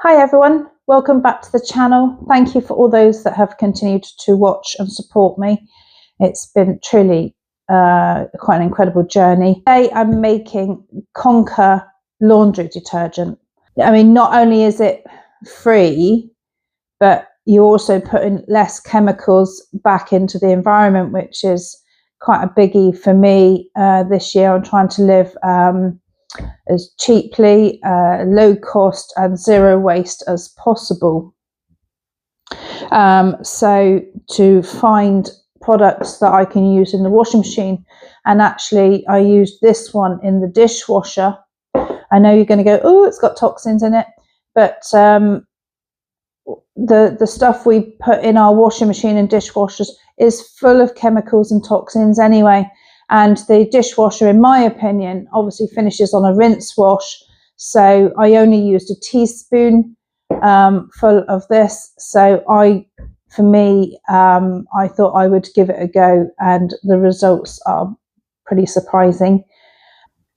Hi everyone, welcome back to the channel. Thank you for all those that have continued to watch and support me. It's been truly quite an incredible journey. Today I'm making Conker laundry detergent. I mean, not only is it free, but you also put in less chemicals back into the environment, which is quite a biggie for me this year. I'm trying to live as cheaply, low cost and zero waste as possible. So to find products that I can use in the washing machine, and actually I used this one in the dishwasher. I know you're going to go, oh, it's got toxins in it, but the stuff we put in our washing machine and dishwashers is full of chemicals and toxins anyway. And the dishwasher, in my opinion, obviously finishes on a rinse wash. So I only used a teaspoon full of this. So I thought I would give it a go, and the results are pretty surprising.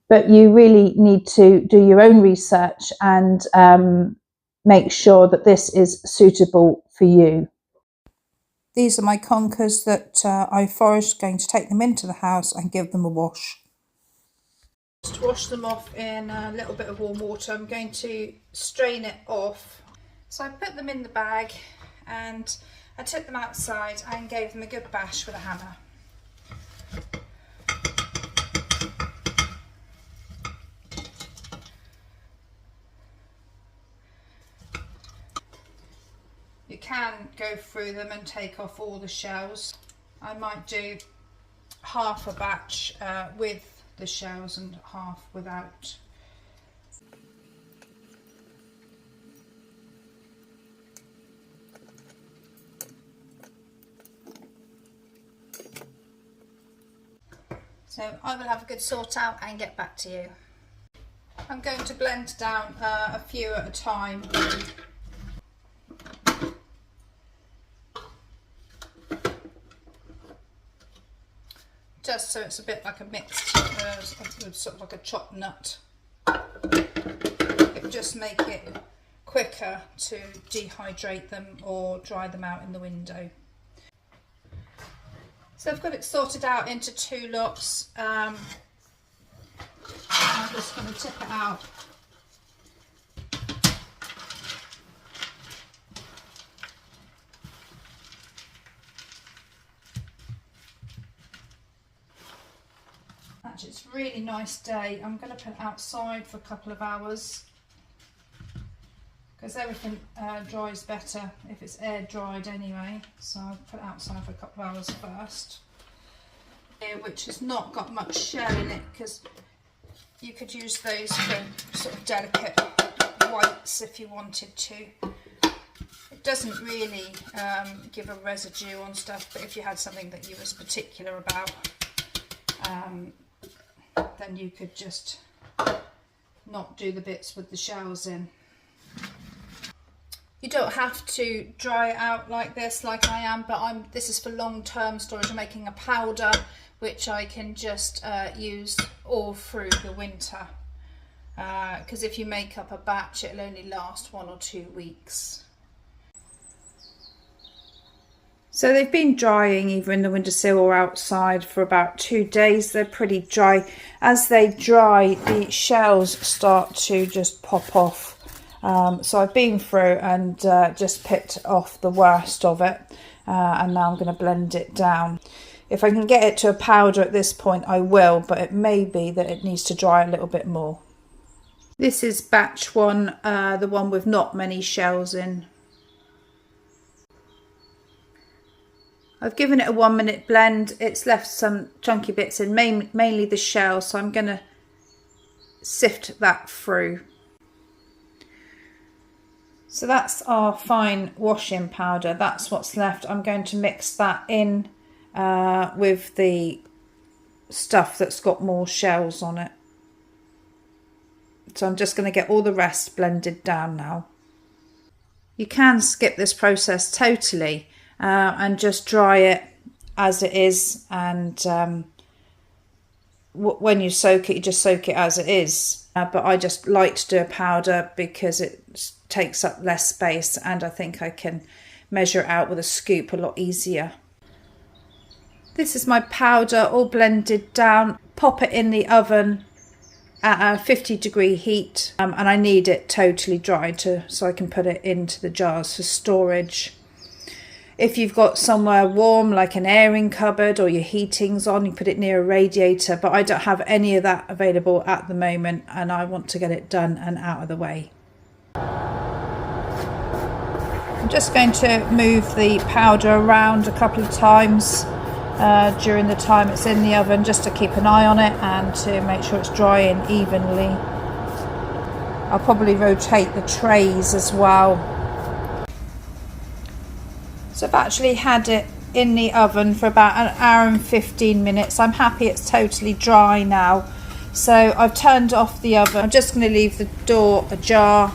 But you really need to do your own research and make sure that this is suitable for you. These are my conkers that I foraged, going to take them into the house and give them a wash. Just wash them off in a little bit of warm water. I'm going to strain it off. So I put them in the bag and I took them outside and gave them a good bash with a hammer. You can go through them and take off all the shells. I might do half a batch with the shells and half without. So I will have a good sort out and get back to you. I'm going to blend down a few at a time. Just so it's a bit like a mixed, sort of like a chopped nut. It will just make it quicker to dehydrate them or dry them out in the window. So I've got it sorted out into 2 lots. I'm just going to tip it out. Actually, it's a really nice day. I'm going to put it outside for a couple of hours because everything dries better if it's air dried anyway. So I'll put it outside for a couple of hours first. Which has not got much shell in it, because you could use those for sort of delicate whites if you wanted to. It doesn't really give a residue on stuff, but if you had something that you was particular about, then you could just not do the bits with the shells in. You don't have to dry it out like this, like I am, but this is for long-term storage. I'm making a powder which I can just use all through the winter, because if you make up a batch, it'll only last 1 or 2 weeks. So they've been drying either in the windowsill or outside for about 2 days. They're pretty dry. As they dry, the shells start to just pop off. So I've been through and just picked off the worst of it, and now I'm going to blend it down. If I can get it to a powder at this point, I will, but it may be that it needs to dry a little bit more. This is batch 1, the one with not many shells in. I've given it a 1-minute blend. It's left some chunky bits in, mainly the shell, so I'm going to sift that through. So that's our fine washing powder. That's what's left. I'm going to mix that in with the stuff that's got more shells on it. So I'm just going to get all the rest blended down now. You can skip this process totally and just dry it as it is, and when you soak it, you just soak it as it is. but I just like to do a powder because it takes up less space, and I think I can measure it out with a scoop a lot easier. This is my powder all blended down. Pop it in the oven at a 50-degree heat, and I need it totally dry so I can put it into the jars for storage. If you've got somewhere warm like an airing cupboard or your heating's on, you put it near a radiator, but I don't have any of that available at the moment and I want to get it done and out of the way. I'm just going to move the powder around a couple of times during the time it's in the oven, just to keep an eye on it and to make sure it's drying evenly. I'll probably rotate the trays as well. So I've actually had it in the oven for about an hour and 15 minutes. I'm happy it's totally dry now. So I've turned off the oven. I'm just going to leave the door ajar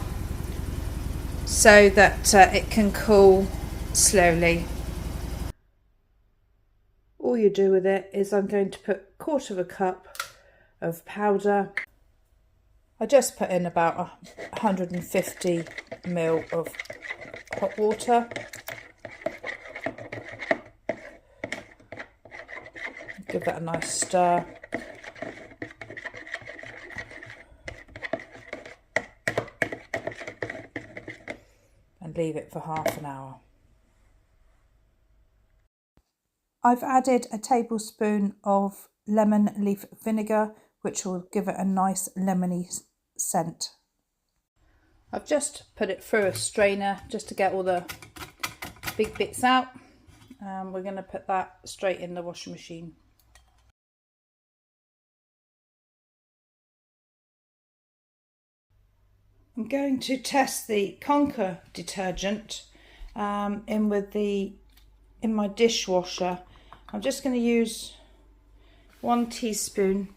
so that it can cool slowly. All you do with it is I'm going to put 1/4 cup of powder. I just put in about 150 ml of hot water. Give that a nice stir. And leave it for half an hour. I've added a tablespoon of lemon leaf vinegar, which will give it a nice lemony scent. I've just put it through a strainer just to get all the big bits out. We're going to put that straight in the washing machine. I'm going to test the Conkers detergent in my dishwasher. I'm just going to use 1 teaspoon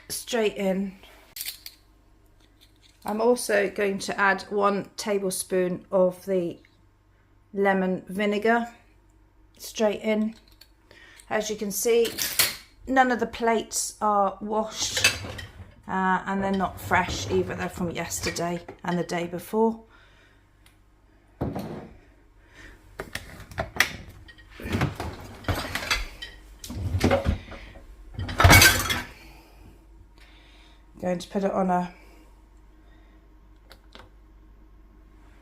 straight in. I'm also going to add 1 tablespoon of the lemon vinegar straight in. As you can see, none of the plates are washed. And they're not fresh either, they're from yesterday and the day before. Going to put it on a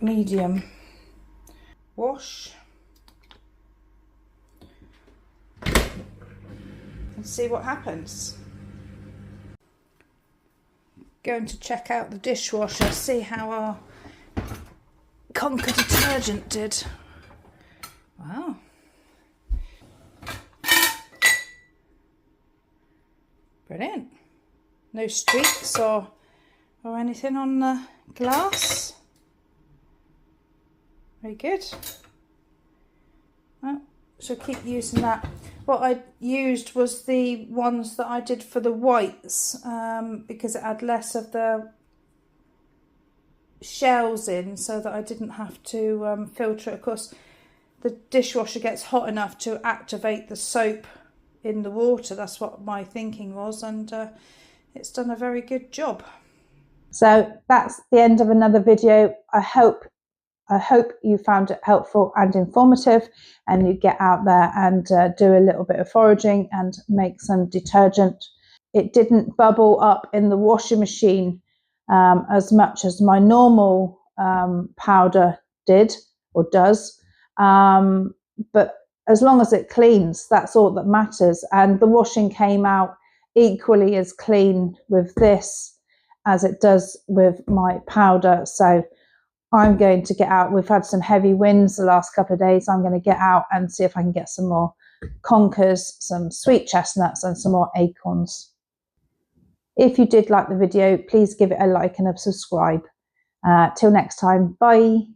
medium wash and see what happens. Going to check out the dishwasher, see how our Conkers detergent did. Wow. Brilliant. No streaks or anything on the glass. Very good. Well, so keep using that. What I used was the ones that I did for the whites because it had less of the shells in, so that I didn't have to filter it. Of course, the dishwasher gets hot enough to activate the soap in the water. That's what my thinking was, and it's done a very good job. So that's the end of another video. I hope you found it helpful and informative, and you get out there and do a little bit of foraging and make some detergent. It didn't bubble up in the washing machine as much as my normal powder did or does, but as long as it cleans, that's all that matters. And the washing came out equally as clean with this as it does with my powder. So I'm going to get out. We've had some heavy winds the last couple of days. I'm going to get out and see if I can get some more conkers, some sweet chestnuts and some more acorns. If you did like the video, please give it a like and a subscribe. Till next time, bye.